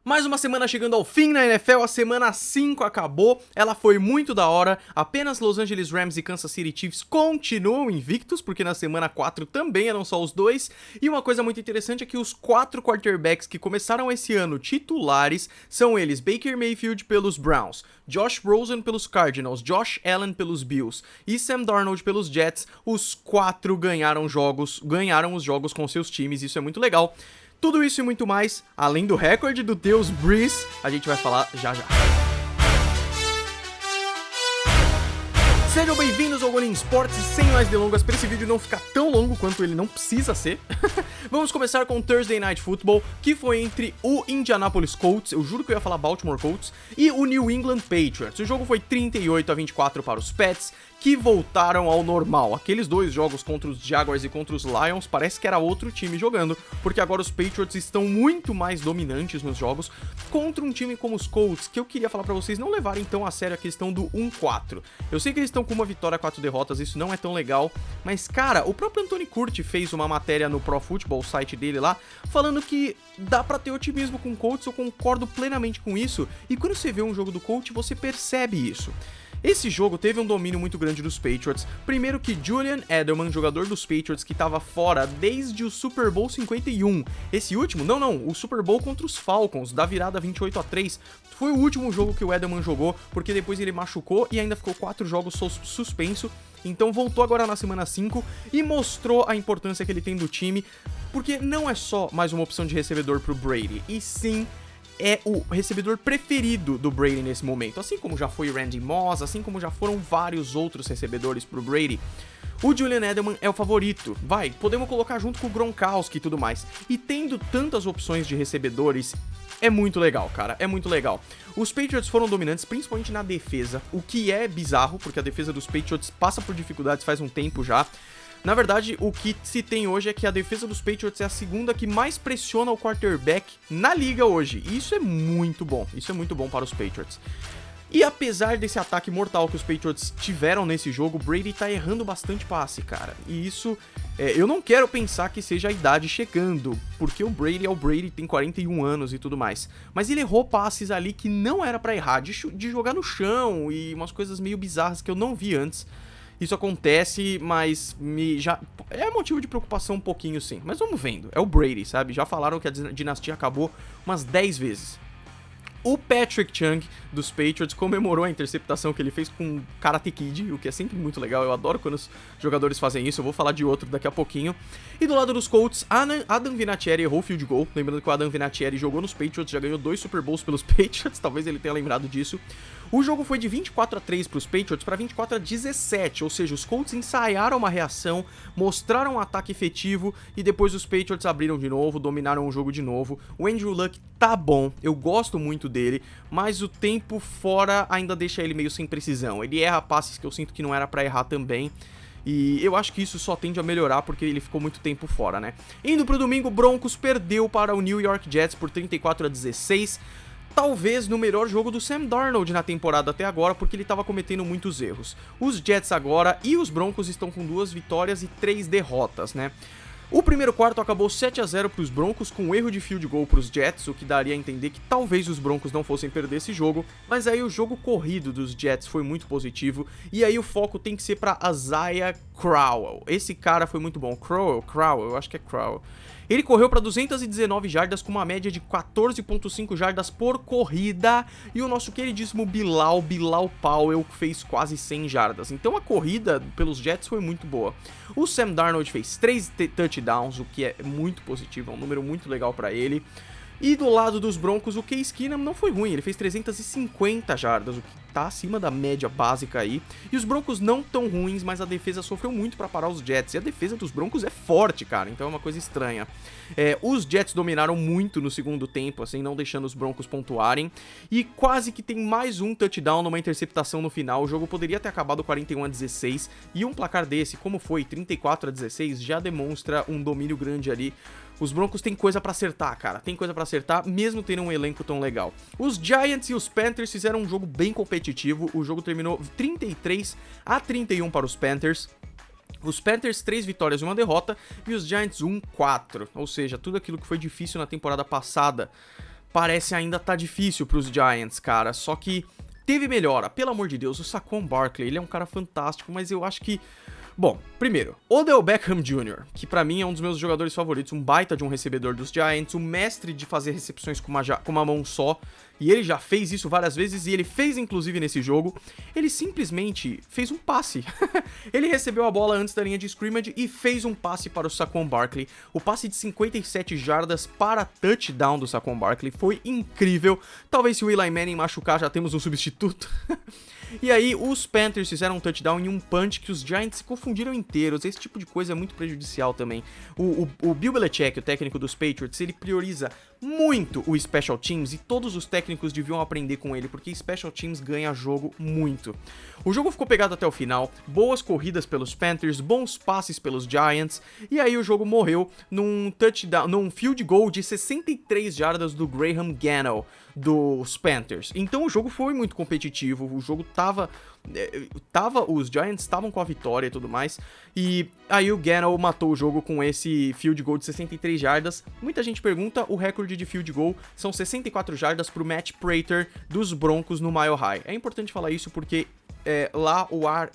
Mais uma semana chegando ao fim na NFL, a semana 5 acabou, ela foi muito da hora, apenas Los Angeles Rams e Kansas City Chiefs continuam invictos, porque na semana 4 também eram só os dois, e uma coisa muito interessante é que os 4 quarterbacks que começaram esse ano titulares são eles: Baker Mayfield pelos Browns, Josh Rosen pelos Cardinals, Josh Allen pelos Bills e Sam Darnold pelos Jets. Os 4 ganharam os jogos com seus times, isso é muito legal. Tudo isso e muito mais, além do recorde do Deus Brees, a gente vai falar já já. Sejam bem-vindos ao Golim Sports e sem mais delongas, para esse vídeo não ficar tão longo quanto ele não precisa ser. Vamos começar com o Thursday Night Football, que foi entre o Indianapolis Colts, eu juro que eu ia falar Baltimore Colts, e o New England Patriots. O jogo foi 38-24 para os Pats, que voltaram ao normal. Aqueles dois jogos contra os Jaguars e contra os Lions parece que era outro time jogando, porque agora os Patriots estão muito mais dominantes nos jogos contra um time como os Colts, que eu queria falar pra vocês não levarem tão a sério a questão do 1-4. Eu sei que eles estão com uma vitória, 4 derrotas, isso não é tão legal, mas cara, o próprio Anthony Curti fez uma matéria no Pro Football, o site dele lá, falando que dá pra ter otimismo com o Colts. Eu concordo plenamente com isso, e quando você vê um jogo do Colts, você percebe isso. Esse jogo teve um domínio muito grande dos Patriots, primeiro que Julian Edelman, jogador dos Patriots que estava fora desde o Super Bowl 51, esse último, o Super Bowl contra os Falcons, da virada 28-3, foi o último jogo que o Edelman jogou, porque depois ele machucou e ainda ficou 4 jogos suspenso, então voltou agora na semana 5 e mostrou a importância que ele tem do time, porque não é só mais uma opção de recebedor pro Brady, e sim é o recebedor preferido do Brady nesse momento, assim como já foi Randy Moss, assim como já foram vários outros recebedores pro Brady. O Julian Edelman é o favorito, podemos colocar junto com o Gronkowski e tudo mais. E tendo tantas opções de recebedores, é muito legal, cara, é muito legal. Os Patriots foram dominantes, principalmente na defesa, o que é bizarro, porque a defesa dos Patriots passa por dificuldades faz um tempo já. Na verdade, o que se tem hoje é que a defesa dos Patriots é a segunda que mais pressiona o quarterback na liga hoje. E isso é muito bom para os Patriots. E apesar desse ataque mortal que os Patriots tiveram nesse jogo, o Brady tá errando bastante passe, cara. E isso, eu não quero pensar que seja a idade chegando, porque o Brady é o Brady, tem 41 anos e tudo mais. Mas ele errou passes ali que não era pra errar, de jogar no chão e umas coisas meio bizarras que eu não vi antes. Isso acontece, mas já é motivo de preocupação um pouquinho, sim. Mas vamos vendo, é o Brady, sabe? Já falaram que a dinastia acabou umas 10 vezes. O Patrick Chung, dos Patriots, comemorou a interceptação que ele fez com Karate Kid, o que é sempre muito legal. Eu adoro quando os jogadores fazem isso, eu vou falar de outro daqui a pouquinho. E do lado dos Colts, Adam Vinatieri errou o field goal. Lembrando que o Adam Vinatieri jogou nos Patriots, já ganhou 2 Super Bowls pelos Patriots, talvez ele tenha lembrado disso. O jogo foi de 24-3 para os Patriots para 24-17, ou seja, os Colts ensaiaram uma reação, mostraram um ataque efetivo e depois os Patriots abriram de novo, dominaram o jogo de novo. O Andrew Luck tá bom, eu gosto muito dele, mas o tempo fora ainda deixa ele meio sem precisão. Ele erra passes que eu sinto que não era para errar também. E eu acho que isso só tende a melhorar porque ele ficou muito tempo fora, né? Indo pro domingo, Broncos perdeu para o New York Jets por 34-16. Talvez no melhor jogo do Sam Darnold na temporada até agora, porque ele estava cometendo muitos erros. Os Jets agora e os Broncos estão com 2 vitórias e 3 derrotas, né? O primeiro quarto acabou 7-0 para os Broncos, com um erro de field goal para os Jets, o que daria a entender que talvez os Broncos não fossem perder esse jogo, mas aí o jogo corrido dos Jets foi muito positivo, e aí o foco tem que ser para Isaiah Crowell. Esse cara foi muito bom. Crowell, eu acho que é Crowell. Ele correu para 219 jardas com uma média de 14.5 jardas por corrida, e o nosso queridíssimo Bilal Powell fez quase 100 jardas. Então a corrida pelos Jets foi muito boa. O Sam Darnold fez 3 touchdowns, o que é muito positivo, é um número muito legal para ele. E do lado dos Broncos, o Case Keenum não foi ruim, ele fez 350 jardas, o que tá acima da média básica aí. E os Broncos não tão ruins, mas a defesa sofreu muito pra parar os Jets. E a defesa dos Broncos é forte, cara, então é uma coisa estranha. Os Jets dominaram muito no segundo tempo, assim, não deixando os Broncos pontuarem. E quase que tem mais um touchdown numa interceptação no final. O jogo poderia ter acabado 41-16. E um placar desse, como foi, 34-16, já demonstra um domínio grande ali. Os Broncos têm coisa pra acertar, cara. Tem coisa pra acertar, mesmo tendo um elenco tão legal. Os Giants e os Panthers fizeram um jogo bem competitivo. O jogo terminou 33-31 para os Panthers. Os Panthers 3 vitórias e 1 derrota. E os Giants 1-4. Ou seja, tudo aquilo que foi difícil na temporada passada parece ainda tá difícil pros Giants, cara, só que teve melhora, pelo amor de Deus, o Saquon Barkley, ele é um cara fantástico, mas eu acho que... Bom, primeiro, Odell Beckham Jr., que pra mim é um dos meus jogadores favoritos, um baita de um recebedor dos Giants, um mestre de fazer recepções com uma mão só, e ele já fez isso várias vezes, e ele fez inclusive nesse jogo, ele simplesmente fez um passe. Ele recebeu a bola antes da linha de scrimmage e fez um passe para o Saquon Barkley. O passe de 57 jardas para touchdown do Saquon Barkley foi incrível. Talvez se o Eli Manning machucar já temos um substituto. E aí, os Panthers fizeram um touchdown em um punch que os Giants se confundiram inteiros. Esse tipo de coisa é muito prejudicial também. O Bill Belichick, o técnico dos Patriots, ele prioriza muito o Special Teams e todos os técnicos deviam aprender com ele, porque Special Teams ganha jogo muito. O jogo ficou pegado até o final, boas corridas pelos Panthers, bons passes pelos Giants, e aí o jogo morreu num touchdown, num field goal de 63 jardas do Graham Gano dos Panthers. Então o jogo foi muito competitivo, o jogo os Giants estavam com a vitória e tudo mais, e aí o Gano matou o jogo com esse field goal de 63 jardas. Muita gente pergunta, o recorde de field goal são 64 jardas pro Matt Prater dos Broncos no Mile High. É importante falar isso porque lá o ar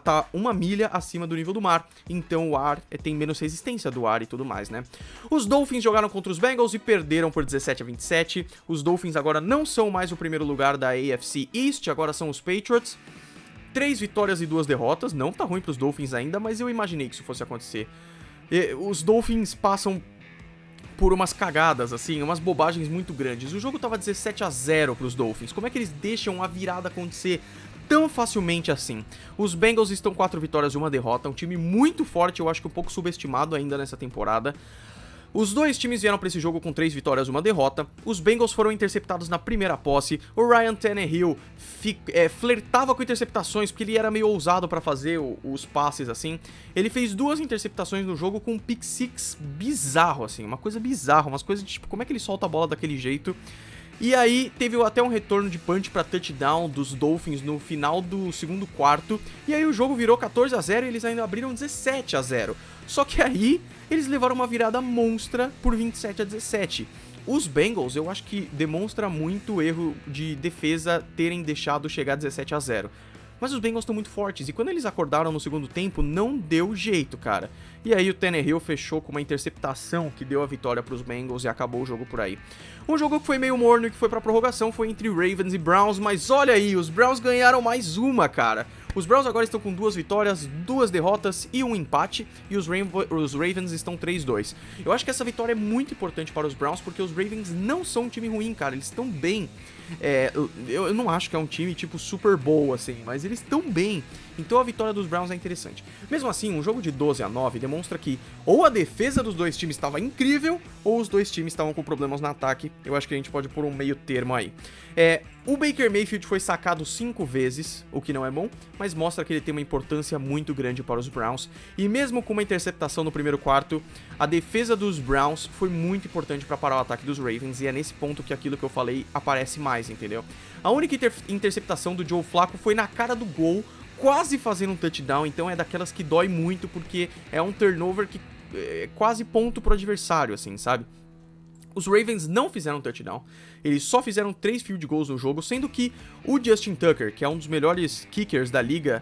tá 1 milha acima do nível do mar, então o ar tem menos resistência do ar e tudo mais, né? Os Dolphins jogaram contra os Bengals e perderam por 17-27. Os Dolphins agora não são mais o primeiro lugar da AFC East, agora são os Patriots. 3 vitórias e 2 derrotas, não tá ruim pros Dolphins ainda, mas eu imaginei que isso fosse acontecer. Os Dolphins passam por umas cagadas, assim, umas bobagens muito grandes. O jogo tava 17-0 pros Dolphins, como é que eles deixam a virada acontecer tão facilmente assim? Os Bengals estão 4 vitórias e 1 derrota, um time muito forte, eu acho que um pouco subestimado ainda nessa temporada. Os dois times vieram para esse jogo com 3 vitórias e 1 derrota. Os Bengals foram interceptados na primeira posse. O Ryan Tannehill flertava com interceptações porque ele era meio ousado para fazer os passes assim. Ele fez 2 interceptações no jogo com um pick six bizarro assim, uma coisa bizarra, umas coisas de tipo, como é que ele solta a bola daquele jeito? E aí teve até um retorno de punch para touchdown dos Dolphins no final do segundo quarto. E aí o jogo virou 14-0 e eles ainda abriram 17-0. Só que aí eles levaram uma virada monstra por 27-17. Os Bengals, eu acho que demonstra muito erro de defesa terem deixado chegar 17-0. Mas os Bengals estão muito fortes, e quando eles acordaram no segundo tempo, não deu jeito, cara. E aí o Tannehill fechou com uma interceptação que deu a vitória para os Bengals e acabou o jogo por aí. Um jogo que foi meio morno e que foi pra prorrogação foi entre Ravens e Browns, mas olha aí, os Browns ganharam mais uma, cara. Os Browns agora estão com 2 vitórias, 2 derrotas e 1 empate, e os Ravens estão 3-2. Eu acho que essa vitória é muito importante para os Browns, porque os Ravens não são um time ruim, cara, eles estão bem. Eu não acho que é um time tipo Super Bowl, assim, mas eles estão bem. Então a vitória dos Browns é interessante. Mesmo assim, um jogo de 12-9 demonstra que ou a defesa dos dois times estava incrível, ou os dois times estavam com problemas no ataque. Eu acho que a gente pode pôr um meio termo aí. O Baker Mayfield foi sacado 5 vezes, o que não é bom, mas mostra que ele tem uma importância muito grande para os Browns. E mesmo com uma interceptação no primeiro quarto, a defesa dos Browns foi muito importante para parar o ataque dos Ravens, e é nesse ponto que aquilo que eu falei aparece mais, entendeu? A única interceptação do Joe Flacco foi na cara do gol, quase fazendo um touchdown, então é daquelas que dói muito, porque é um turnover que é quase ponto pro adversário, assim, sabe? Os Ravens não fizeram touchdown, eles só fizeram 3 field goals no jogo, sendo que o Justin Tucker, que é um dos melhores kickers da liga,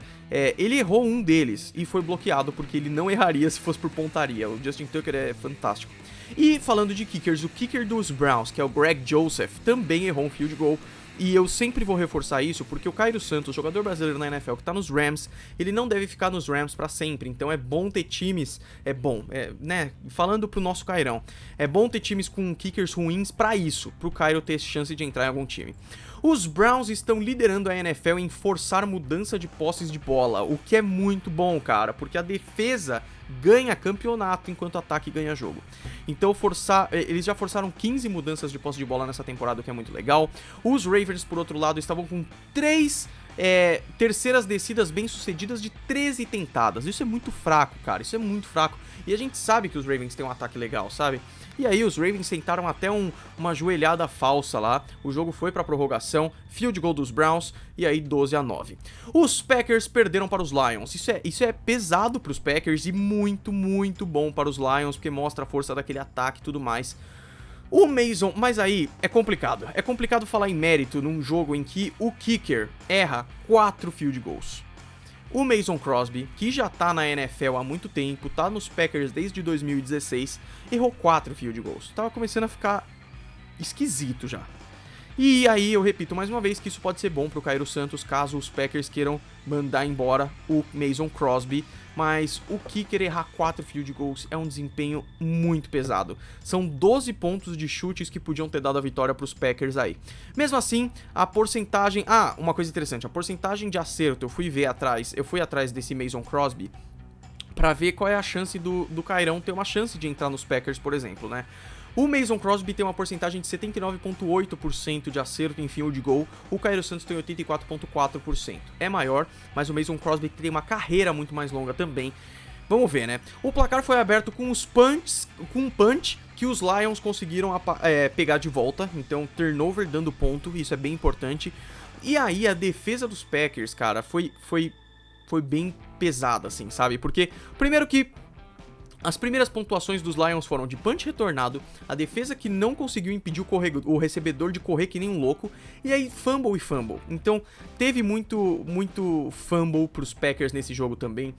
ele errou um deles e foi bloqueado porque ele não erraria se fosse por pontaria. O Justin Tucker é fantástico. E falando de kickers, o kicker dos Browns, que é o Greg Joseph, também errou um field goal. E eu sempre vou reforçar isso, porque o Cairo Santos, jogador brasileiro na NFL que tá nos Rams, ele não deve ficar nos Rams pra sempre, então é bom ter times, né, falando pro nosso Cairão, é bom ter times com kickers ruins pra isso, pro Cairo ter chance de entrar em algum time. Os Browns estão liderando a NFL em forçar mudança de posses de bola, o que é muito bom, cara, porque a defesa ganha campeonato enquanto o ataque ganha jogo. Então eles já forçaram 15 mudanças de posse de bola nessa temporada, o que é muito legal. Os Ravens, por outro lado, estavam com 3 terceiras descidas bem sucedidas de 13 tentadas. Isso é muito fraco, cara, isso é muito fraco. E a gente sabe que os Ravens têm um ataque legal, sabe? E aí os Ravens tentaram até uma joelhada falsa lá, o jogo foi pra prorrogação, field goal dos Browns, e aí 12-9. Os Packers perderam para os Lions, isso é pesado pros Packers e muito, muito bom para os Lions, porque mostra a força daquele ataque e tudo mais. O Mason, mas aí é complicado. É complicado falar em mérito num jogo em que o kicker erra 4 field goals. O Mason Crosby, que já tá na NFL há muito tempo, tá nos Packers desde 2016, errou 4 field goals. Tava começando a ficar esquisito já. E aí eu repito mais uma vez que isso pode ser bom pro Cairo Santos caso os Packers queiram mandar embora o Mason Crosby, mas o kicker errar 4 field goals é um desempenho muito pesado. São 12 pontos de chutes que podiam ter dado a vitória pros Packers aí. Mesmo assim, a porcentagem... Ah, uma coisa interessante, a porcentagem de acerto, eu fui atrás desse Mason Crosby pra ver qual é a chance do Cairão ter uma chance de entrar nos Packers, por exemplo, né? O Mason Crosby tem uma porcentagem de 79,8% de acerto em field goal, o Cairo Santos tem 84,4%. É maior, mas o Mason Crosby tem uma carreira muito mais longa também. Vamos ver, né? O placar foi aberto com um punch que os Lions conseguiram pegar de volta, então turnover dando ponto, isso é bem importante. E aí a defesa dos Packers, cara, foi bem pesada, assim, sabe? Porque, primeiro que as primeiras pontuações dos Lions foram de punch retornado, a defesa que não conseguiu impedir o recebedor de correr que nem um louco, e aí fumble e fumble. Então teve muito fumble pros Packers nesse jogo também.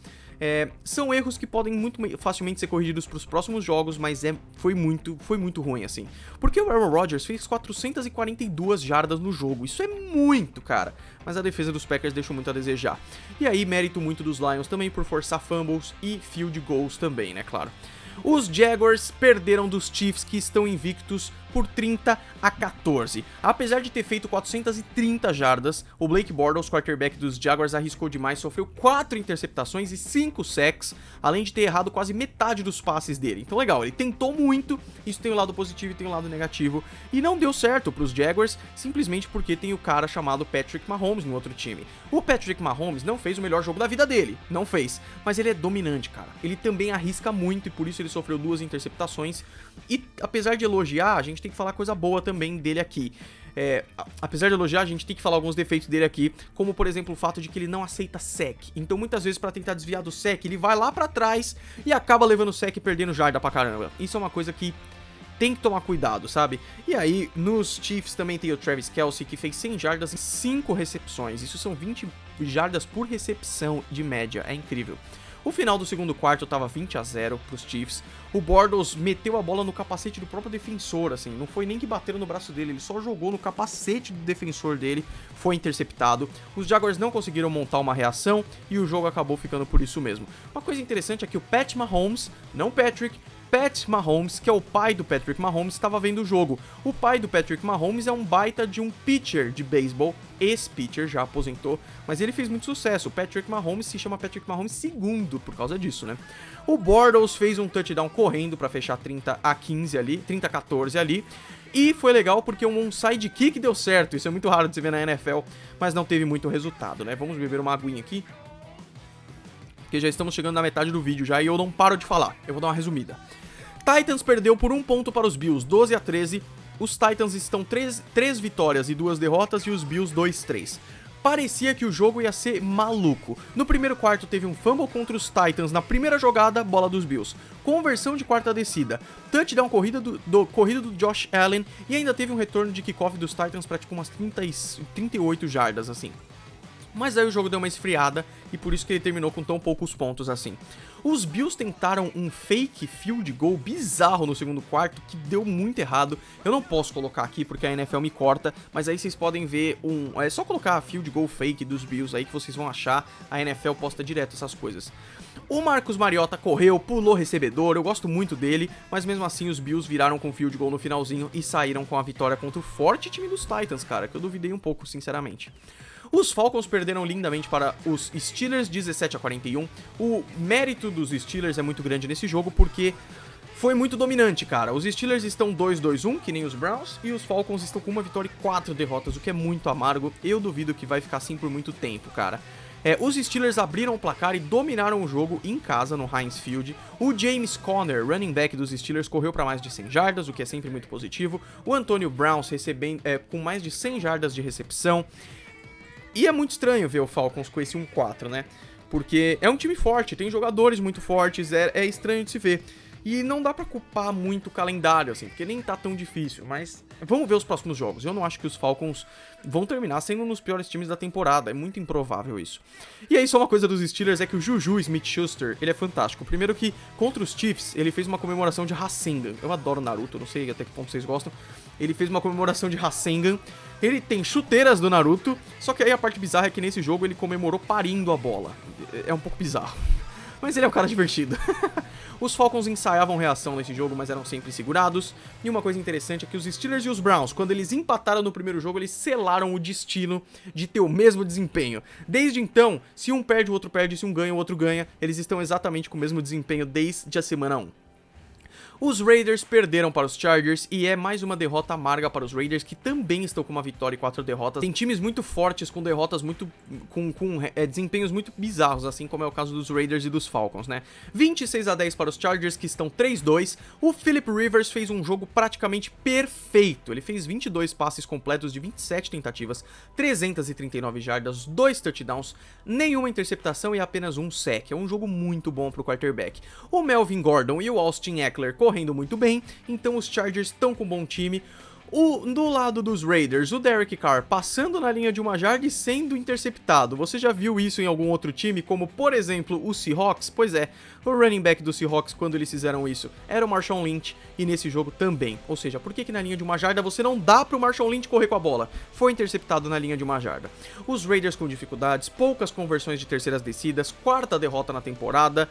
São erros que podem muito facilmente ser corrigidos para os próximos jogos, mas foi muito ruim assim. Porque o Aaron Rodgers fez 442 jardas no jogo, isso é muito, cara. Mas a defesa dos Packers deixou muito a desejar. E aí, mérito muito dos Lions também por forçar fumbles e field goals também, né, claro. Os Jaguars perderam dos Chiefs, que estão invictos, por 30-14. Apesar de ter feito 430 jardas, o Blake Bortles, quarterback dos Jaguars, arriscou demais, sofreu 4 interceptações e 5 sacks, além de ter errado quase metade dos passes dele. Então legal, ele tentou muito, isso tem um lado positivo e tem um lado negativo, e não deu certo para os Jaguars, simplesmente porque tem o cara chamado Patrick Mahomes no outro time. O Patrick Mahomes não fez o melhor jogo da vida dele, não fez, mas ele é dominante, cara. Ele também arrisca muito e por isso ele sofreu 2 interceptações, e apesar de elogiar, a gente tem que falar coisa boa também dele aqui. Apesar de elogiar, a gente tem que falar alguns defeitos dele aqui, como por exemplo o fato de que ele não aceita sec. Então muitas vezes para tentar desviar do sec, ele vai lá pra trás e acaba levando sec e perdendo jarda pra caramba. Isso é uma coisa que tem que tomar cuidado, sabe? E aí, nos Chiefs também tem o Travis Kelce, que fez 100 jardas e 5 recepções. Isso são 20 jardas por recepção de média, é incrível. O final do segundo quarto tava 20-0 pros Chiefs. O Bortles meteu a bola no capacete do próprio defensor, assim, não foi nem que bateram no braço dele, ele só jogou no capacete do defensor dele, foi interceptado. Os Jaguars não conseguiram montar uma reação e o jogo acabou ficando por isso mesmo. Uma coisa interessante é que o Pat Mahomes, não Patrick, Pat Mahomes, que é o pai do Patrick Mahomes, estava vendo o jogo. O pai do Patrick Mahomes é um baita de um pitcher de beisebol, ex-pitcher, já aposentou, mas ele fez muito sucesso. O Patrick Mahomes se chama Patrick Mahomes II por causa disso, né? O Bortles fez um touchdown correndo para fechar 30-15 ali, 30-14 ali. E foi legal porque um onside kick deu certo, isso é muito raro de se ver na NFL, mas não teve muito resultado, né? Vamos beber uma aguinha aqui, porque já estamos chegando na metade do vídeo já e eu não paro de falar, eu vou dar uma resumida. Titans perdeu por 1 ponto para os Bills, 12-13. Os Titans estão 3 vitórias e 2 derrotas e os Bills 2-3. Parecia que o jogo ia ser maluco. No primeiro quarto teve um fumble contra os Titans na primeira jogada, bola dos Bills. Conversão de quarta descida, touchdown corrida do Josh Allen e ainda teve um retorno de kickoff dos Titans para tipo umas 38 jardas assim. Mas aí o jogo deu uma esfriada e por isso que ele terminou com tão poucos pontos assim. Os Bills tentaram um fake field goal bizarro no segundo quarto que deu muito errado. Eu não posso colocar aqui porque a NFL me corta, mas aí vocês podem ver é só colocar field goal fake dos Bills aí que vocês vão achar. A NFL posta direto essas coisas. O Marcus Mariota correu, pulou recebedor, eu gosto muito dele, mas mesmo assim os Bills viraram com field goal no finalzinho e saíram com a vitória contra o forte time dos Titans, cara, que eu duvidei um pouco, sinceramente. Os Falcons perderam lindamente para os Steelers 17-41. O mérito dos Steelers é muito grande nesse jogo porque foi muito dominante, cara. Os Steelers estão 2-2-1, que nem os Browns, e os Falcons estão com 1 vitória e 4 derrotas, o que é muito amargo. Eu duvido que vai ficar assim por muito tempo, cara. Os Steelers abriram o placar e dominaram o jogo em casa, no Heinz Field. O James Conner, running back dos Steelers, correu para mais de 100 jardas, o que é sempre muito positivo. O Antonio Brown com mais de 100 jardas de recepção. E é muito estranho ver o Falcons com esse 1-4, né? Porque é um time forte, tem jogadores muito fortes, é estranho de se ver. E não dá pra culpar muito o calendário, assim, porque nem tá tão difícil, mas vamos ver os próximos jogos. Eu não acho que os Falcons vão terminar sendo um dos piores times da temporada, é muito improvável isso. E aí só uma coisa dos Steelers é que o Juju Smith-Schuster, ele é fantástico. Primeiro que, contra os Chiefs, ele fez uma comemoração de Rasengan. Eu adoro Naruto, não sei até que ponto vocês gostam. Ele fez uma comemoração de Rasengan. Ele tem chuteiras do Naruto, só que aí a parte bizarra é que nesse jogo ele comemorou parindo a bola. É um pouco bizarro. Mas ele é um cara divertido. Os Falcons ensaiavam reação nesse jogo, mas eram sempre segurados. E uma coisa interessante é que os Steelers e os Browns, quando eles empataram no primeiro jogo, eles selaram o destino de ter o mesmo desempenho. Desde então, se um perde, o outro perde, se um ganha, o outro ganha. Eles estão exatamente com o mesmo desempenho desde a semana 1. Os Raiders perderam para os Chargers e é mais uma derrota amarga para os Raiders, que também estão com uma vitória e 4 derrotas. Tem times muito fortes com derrotas muito com desempenhos muito bizarros, assim como é o caso dos Raiders e dos Falcons, né? 26-10 para os Chargers, que estão 3-2. O Philip Rivers fez um jogo praticamente perfeito. Ele fez 22 passes completos de 27 tentativas, 339 jardas, 2 touchdowns, nenhuma interceptação e apenas um sack. É um jogo muito bom para o quarterback. O Melvin Gordon e o Austin Ekeler correndo muito bem, então os Chargers estão com um bom time. Do lado dos Raiders, o Derek Carr passando na linha de uma jarda e sendo interceptado. Você já viu isso em algum outro time, como por exemplo o Seahawks? Pois é, o running back do Seahawks, quando eles fizeram isso, era o Marshawn Lynch, e nesse jogo também. Ou seja, por que na linha de uma jarda você não dá pro Marshawn Lynch correr com a bola? Foi interceptado na linha de uma jarda. Os Raiders com dificuldades, poucas conversões de terceiras descidas, 4ª derrota na temporada.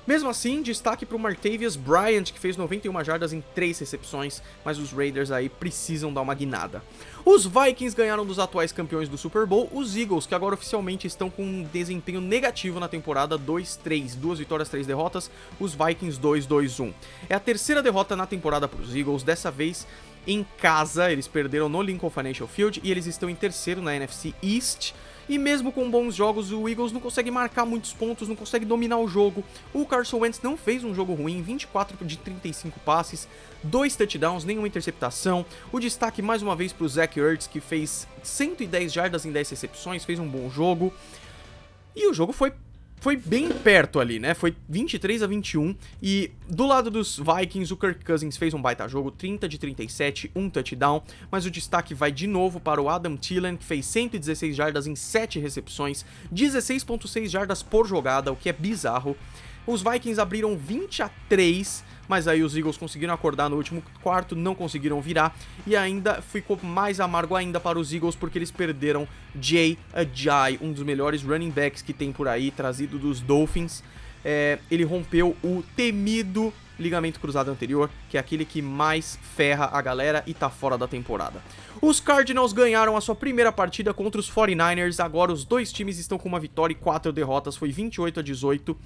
Mesmo assim, destaque para o Martavius Bryant, que fez 91 jardas em 3 recepções, mas os Raiders aí precisam dar uma guinada. Os Vikings ganharam dos atuais campeões do Super Bowl, os Eagles, que agora oficialmente estão com um desempenho negativo na temporada, 2-3, 2 vitórias, 3 derrotas, os Vikings 2-2-1. É a 3ª derrota na temporada para os Eagles, dessa vez em casa. Eles perderam no Lincoln Financial Field e eles estão em 3º na NFC East. E mesmo com bons jogos, o Eagles não consegue marcar muitos pontos, não consegue dominar o jogo. O Carson Wentz não fez um jogo ruim, 24 de 35 passes, 2 touchdowns, nenhuma interceptação. O destaque mais uma vez para o Zach Ertz, que fez 110 jardas em 10 recepções, fez um bom jogo. E o jogo foi bem perto ali, né? Foi 23-21. E do lado dos Vikings, o Kirk Cousins fez um baita jogo, 30 de 37, um touchdown. Mas o destaque vai de novo para o Adam Thielen, que fez 116 jardas em 7 recepções, 16.6 jardas por jogada, o que é bizarro. Os Vikings abriram 20-3, mas aí os Eagles conseguiram acordar no último quarto, não conseguiram virar, e ainda ficou mais amargo ainda para os Eagles, porque eles perderam Jay Ajayi, um dos melhores running backs que tem por aí, trazido dos Dolphins. Ele rompeu o temido ligamento cruzado anterior, que é aquele que mais ferra a galera e tá fora da temporada. Os Cardinals ganharam a sua primeira partida contra os 49ers, agora os dois times estão com uma vitória e 4 derrotas, foi 28-18.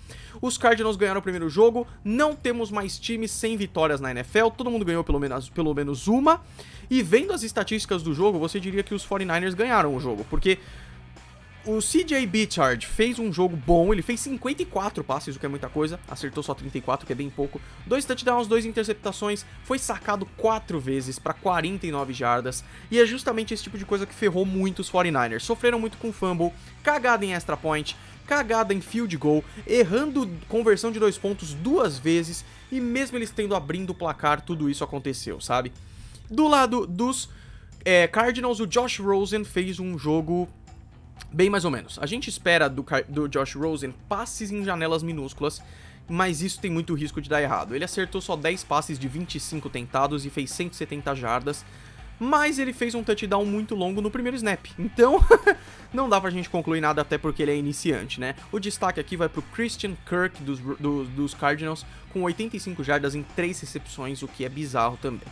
Os Cardinals ganharam o primeiro jogo, não temos mais times sem vitórias na NFL, todo mundo ganhou pelo menos uma, e vendo as estatísticas do jogo, você diria que os 49ers ganharam o jogo, porque o CJ Beathard fez um jogo bom, ele fez 54 passes, o que é muita coisa, acertou só 34, que é bem pouco, 2 touchdowns, 2 interceptações, foi sacado 4 vezes para 49 jardas, e é justamente esse tipo de coisa que ferrou muito os 49ers, sofreram muito com fumble, cagada em extra point, cagada em field goal, errando conversão de 2 pontos 2 vezes, e mesmo eles tendo abrindo o placar, tudo isso aconteceu, sabe? Do lado dos Cardinals, o Josh Rosen fez um jogo bem mais ou menos. A gente espera do Josh Rosen passes em janelas minúsculas, mas isso tem muito risco de dar errado. Ele acertou só 10 passes de 25 tentados e fez 170 jardas, mas ele fez um touchdown muito longo no primeiro snap. Então, não dá pra gente concluir nada, até porque ele é iniciante, né? O destaque aqui vai pro Christian Kirk dos Cardinals, com 85 jardas em 3 recepções, o que é bizarro também.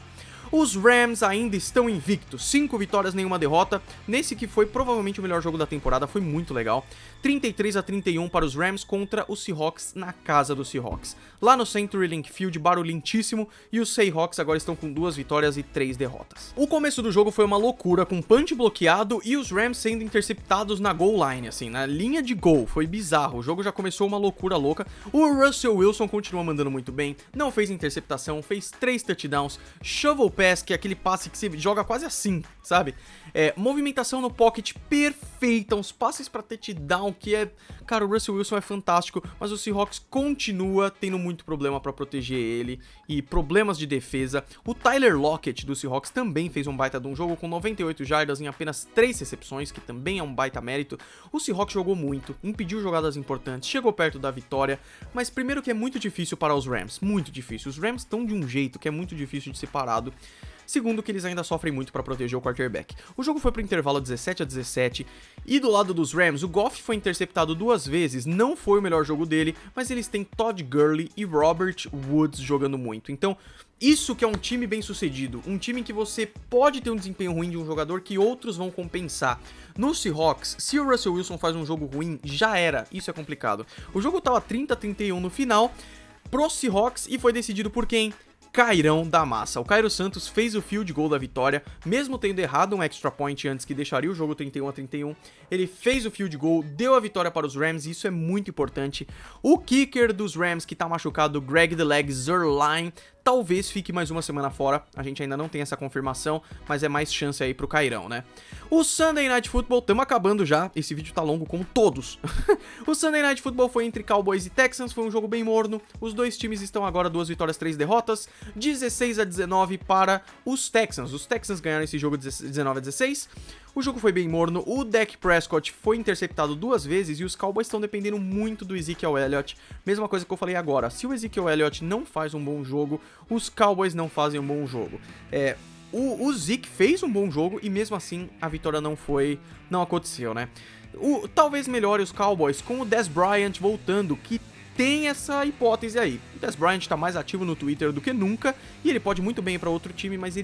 Os Rams ainda estão invictos, 5 vitórias, nenhuma derrota, nesse que foi provavelmente o melhor jogo da temporada, foi muito legal. 33-31 para os Rams contra os Seahawks na casa dos Seahawks. Lá no CenturyLink Field, barulhentíssimo, e os Seahawks agora estão com 2 vitórias e 3 derrotas. O começo do jogo foi uma loucura, com punch bloqueado e os Rams sendo interceptados na goal line, assim, na linha de gol, foi bizarro, o jogo já começou uma loucura louca. O Russell Wilson continua mandando muito bem, não fez interceptação, fez 3 touchdowns, shovel pass, que é aquele passe que você joga quase assim, sabe? Movimentação no pocket perfeita, uns passes pra touchdown, que é... Cara, o Russell Wilson é fantástico, mas o Seahawks continua tendo muito problema pra proteger ele, e problemas de defesa. O Tyler Lockett do Seahawks também fez um baita de um jogo com 98 jardas em apenas 3 recepções, que também é um baita mérito. O Seahawks jogou muito, impediu jogadas importantes, chegou perto da vitória, mas primeiro que é muito difícil parar os Rams, muito difícil. Os Rams estão de um jeito que é muito difícil de ser parado. Segundo, que eles ainda sofrem muito para proteger o quarterback. O jogo foi para o intervalo 17-17, e do lado dos Rams, o Goff foi interceptado 2 vezes, não foi o melhor jogo dele, mas eles têm Todd Gurley e Robert Woods jogando muito. Então, isso que é um time bem sucedido, um time em que você pode ter um desempenho ruim de um jogador que outros vão compensar. No Seahawks, se o Russell Wilson faz um jogo ruim, já era, isso é complicado. O jogo tava 30-31 no final, pro Seahawks, e foi decidido por quem? Cairão da massa. O Cairo Santos fez o field goal da vitória, mesmo tendo errado um extra point antes que deixaria o jogo 31-31. Ele fez o field goal, deu a vitória para os Rams, e isso é muito importante. O kicker dos Rams, que tá machucado, Greg The Leg Zuerlein, talvez fique mais uma semana fora. A gente ainda não tem essa confirmação, mas é mais chance aí pro Cairão, né? O Sunday Night Football, estamos acabando já, esse vídeo tá longo como todos. O Sunday Night Football foi entre Cowboys e Texans, foi um jogo bem morno. Os dois times estão agora 2 vitórias, 3 derrotas, 16-19 para os Texans. Os Texans ganharam esse jogo 19-16. O jogo foi bem morno, o Dak Prescott foi interceptado 2 vezes e os Cowboys estão dependendo muito do Ezekiel Elliott. Mesma coisa que eu falei agora, se o Ezekiel Elliott não faz um bom jogo, os Cowboys não fazem um bom jogo. O Zeke fez um bom jogo e mesmo assim a vitória não aconteceu, né? Talvez melhore os Cowboys com o Dez Bryant voltando, que tem essa hipótese aí. O Dez Bryant tá mais ativo no Twitter do que nunca e ele pode muito bem ir pra outro time, mas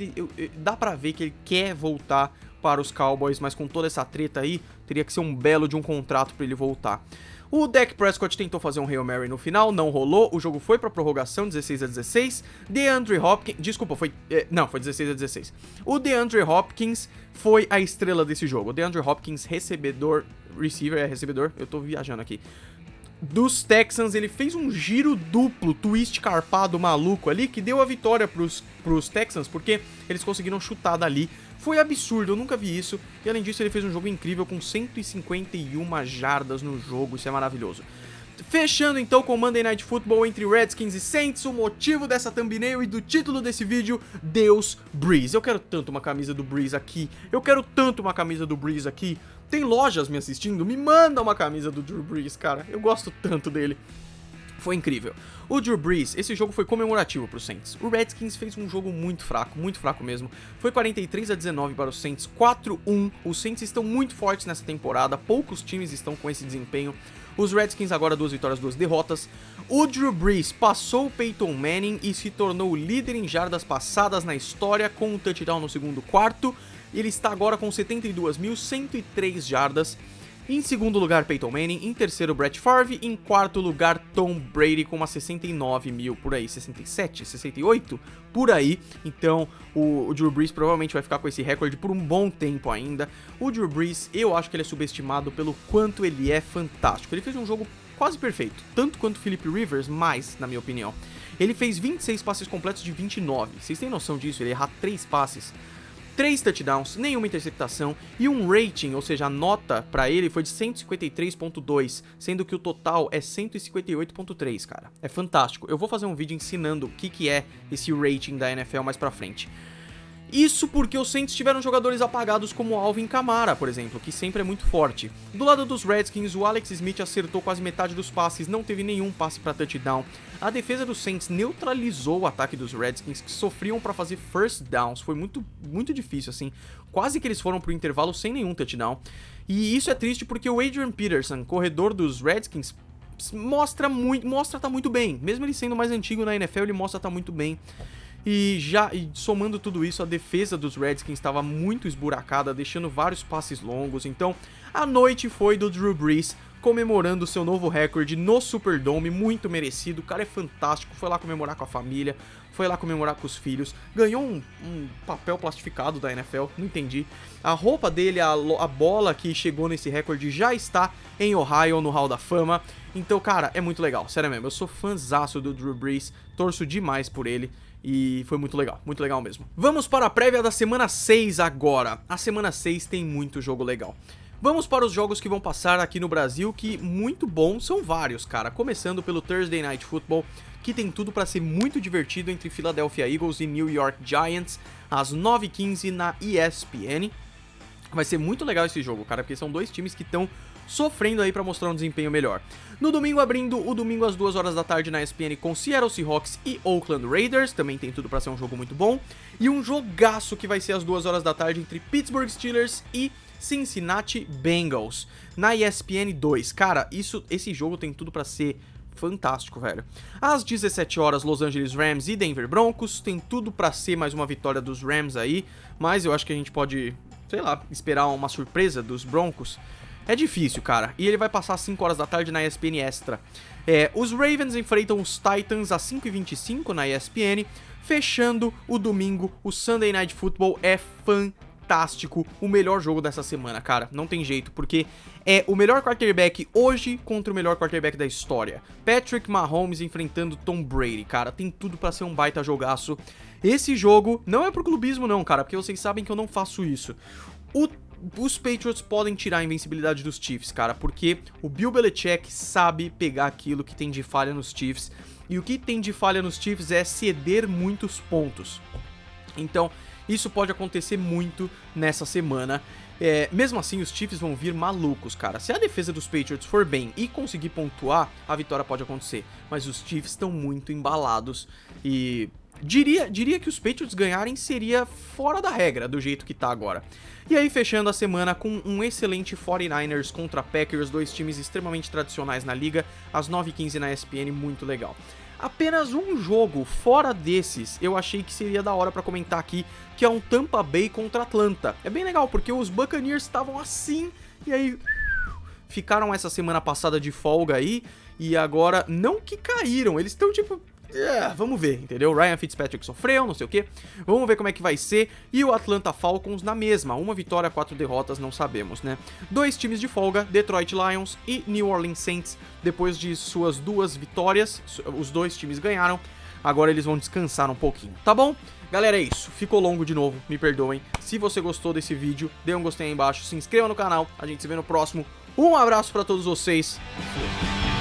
dá pra ver que ele quer voltar para os Cowboys, mas com toda essa treta aí, teria que ser um belo de um contrato pra ele voltar. O Dak Prescott tentou fazer um Hail Mary no final, não rolou, o jogo foi pra prorrogação, 16-16. DeAndre Hopkins, desculpa, foi 16-16. O DeAndre Hopkins foi a estrela desse jogo. O DeAndre Hopkins, recebedor, eu tô viajando aqui, dos Texans, ele fez um giro duplo, twist carpado maluco ali, que deu a vitória pros Texans, porque eles conseguiram chutar dali. Foi absurdo, eu nunca vi isso, e além disso ele fez um jogo incrível com 151 jardas no jogo, isso é maravilhoso. Fechando então com o Monday Night Football entre Redskins e Saints, o motivo dessa thumbnail e do título desse vídeo, Deus Brees. Eu quero tanto uma camisa do Brees aqui, Tem lojas me assistindo, me manda uma camisa do Drew Brees, cara, eu gosto tanto dele. Foi incrível. O Drew Brees, esse jogo foi comemorativo para os Saints. O Redskins fez um jogo muito fraco mesmo. Foi 43-19 para os Saints, 4-1. Os Saints estão muito fortes nessa temporada, poucos times estão com esse desempenho. Os Redskins agora 2 vitórias, 2 derrotas. O Drew Brees passou o Peyton Manning e se tornou o líder em jardas passadas na história com um touchdown no segundo quarto. Ele está agora com 72.103 jardas. Em segundo lugar, Peyton Manning. Em terceiro, Brett Favre. Em quarto lugar, Tom Brady com umas 69 mil, por aí, 67, 68, por aí. Então, o Drew Brees provavelmente vai ficar com esse recorde por um bom tempo ainda. O Drew Brees, eu acho que ele é subestimado pelo quanto ele é fantástico. Ele fez um jogo quase perfeito, tanto quanto o Philip Rivers, mais, na minha opinião. Ele fez 26 passes completos de 29. Vocês têm noção disso? Ele erra 3 passes. 3 touchdowns, nenhuma interceptação e um rating, ou seja, a nota pra ele foi de 153.2, sendo que o total é 158.3, cara. É fantástico. Eu vou fazer um vídeo ensinando o que é esse rating da NFL mais pra frente. Isso porque os Saints tiveram jogadores apagados como Alvin Kamara, por exemplo, que sempre é muito forte. Do lado dos Redskins, o Alex Smith acertou quase metade dos passes, não teve nenhum passe para touchdown. A defesa dos Saints neutralizou o ataque dos Redskins, que sofriam para fazer first downs. Foi muito difícil, assim. Quase que eles foram pro intervalo sem nenhum touchdown. E isso é triste porque o Adrian Peterson, corredor dos Redskins, mostra tá muito bem. Mesmo ele sendo mais antigo na NFL, ele mostra tá muito bem. E somando tudo isso, a defesa dos Redskins estava muito esburacada, deixando vários passes longos. Então, a noite foi do Drew Brees comemorando seu novo recorde no Superdome, muito merecido. O cara é fantástico, foi lá comemorar com a família, foi lá comemorar com os filhos, ganhou um papel plastificado da NFL, não entendi. A roupa dele, a bola que chegou nesse recorde já está em Ohio, no Hall da Fama. Então, cara, é muito legal, sério mesmo, eu sou fãzaço do Drew Brees, torço demais por ele. E foi muito legal mesmo. Vamos para a prévia da semana 6 agora. A semana 6 tem muito jogo legal. Vamos para os jogos que vão passar aqui no Brasil, que muito bons, são vários, cara. Começando pelo Thursday Night Football, que tem tudo para ser muito divertido entre Philadelphia Eagles e New York Giants, às 9h15 na ESPN. Vai ser muito legal esse jogo, cara, porque são dois times que estão sofrendo aí para mostrar um desempenho melhor. No domingo, abrindo o domingo às 2 horas da tarde na ESPN com Seattle Seahawks e Oakland Raiders, também tem tudo para ser um jogo muito bom. E um jogaço que vai ser às 2 horas da tarde entre Pittsburgh Steelers e Cincinnati Bengals, na ESPN 2. Cara, esse jogo tem tudo pra ser fantástico, velho. Às 17 horas, Los Angeles Rams e Denver Broncos, tem tudo pra ser mais uma vitória dos Rams aí, mas eu acho que a gente pode, sei lá, esperar uma surpresa dos Broncos. É difícil, cara, e ele vai passar às 5 horas da tarde na ESPN Extra. Os Ravens enfrentam os Titans às 5h25 na ESPN, fechando o domingo. O Sunday Night Football é fantástico, o melhor jogo dessa semana, cara, não tem jeito, porque é o melhor quarterback hoje contra o melhor quarterback da história. Patrick Mahomes enfrentando Tom Brady, cara, tem tudo pra ser um baita jogaço. Esse jogo não é pro clubismo não, cara, porque vocês sabem que eu não faço isso. Os Patriots podem tirar a invencibilidade dos Chiefs, cara, porque o Bill Belichick sabe pegar aquilo que tem de falha nos Chiefs, e o que tem de falha nos Chiefs é ceder muitos pontos. Então, isso pode acontecer muito nessa semana. Mesmo assim, os Chiefs vão vir malucos, cara. Se a defesa dos Patriots for bem e conseguir pontuar, a vitória pode acontecer. Mas os Chiefs estão muito embalados e diria que os Patriots ganharem seria fora da regra, do jeito que tá agora. E aí, fechando a semana com um excelente 49ers contra Packers, dois times extremamente tradicionais na liga, às 9h15 na ESPN, muito legal. Apenas um jogo fora desses eu achei que seria da hora pra comentar aqui, que é um Tampa Bay contra Atlanta. É bem legal, porque os Buccaneers estavam assim, e aí ficaram essa semana passada de folga aí, e agora não que caíram, eles estão tipo... vamos ver, entendeu? Ryan Fitzpatrick sofreu, não sei o que. Vamos ver como é que vai ser. E o Atlanta Falcons na mesma. 1 vitória, 4 derrotas, não sabemos, né? 2 times de folga, Detroit Lions e New Orleans Saints. Depois de suas 2 vitórias, os 2 times ganharam. Agora eles vão descansar um pouquinho, tá bom? Galera, é isso. Ficou longo de novo, me perdoem. Se você gostou desse vídeo, dê um gostei aí embaixo, se inscreva no canal. A gente se vê no próximo. Um abraço pra todos vocês. Fui.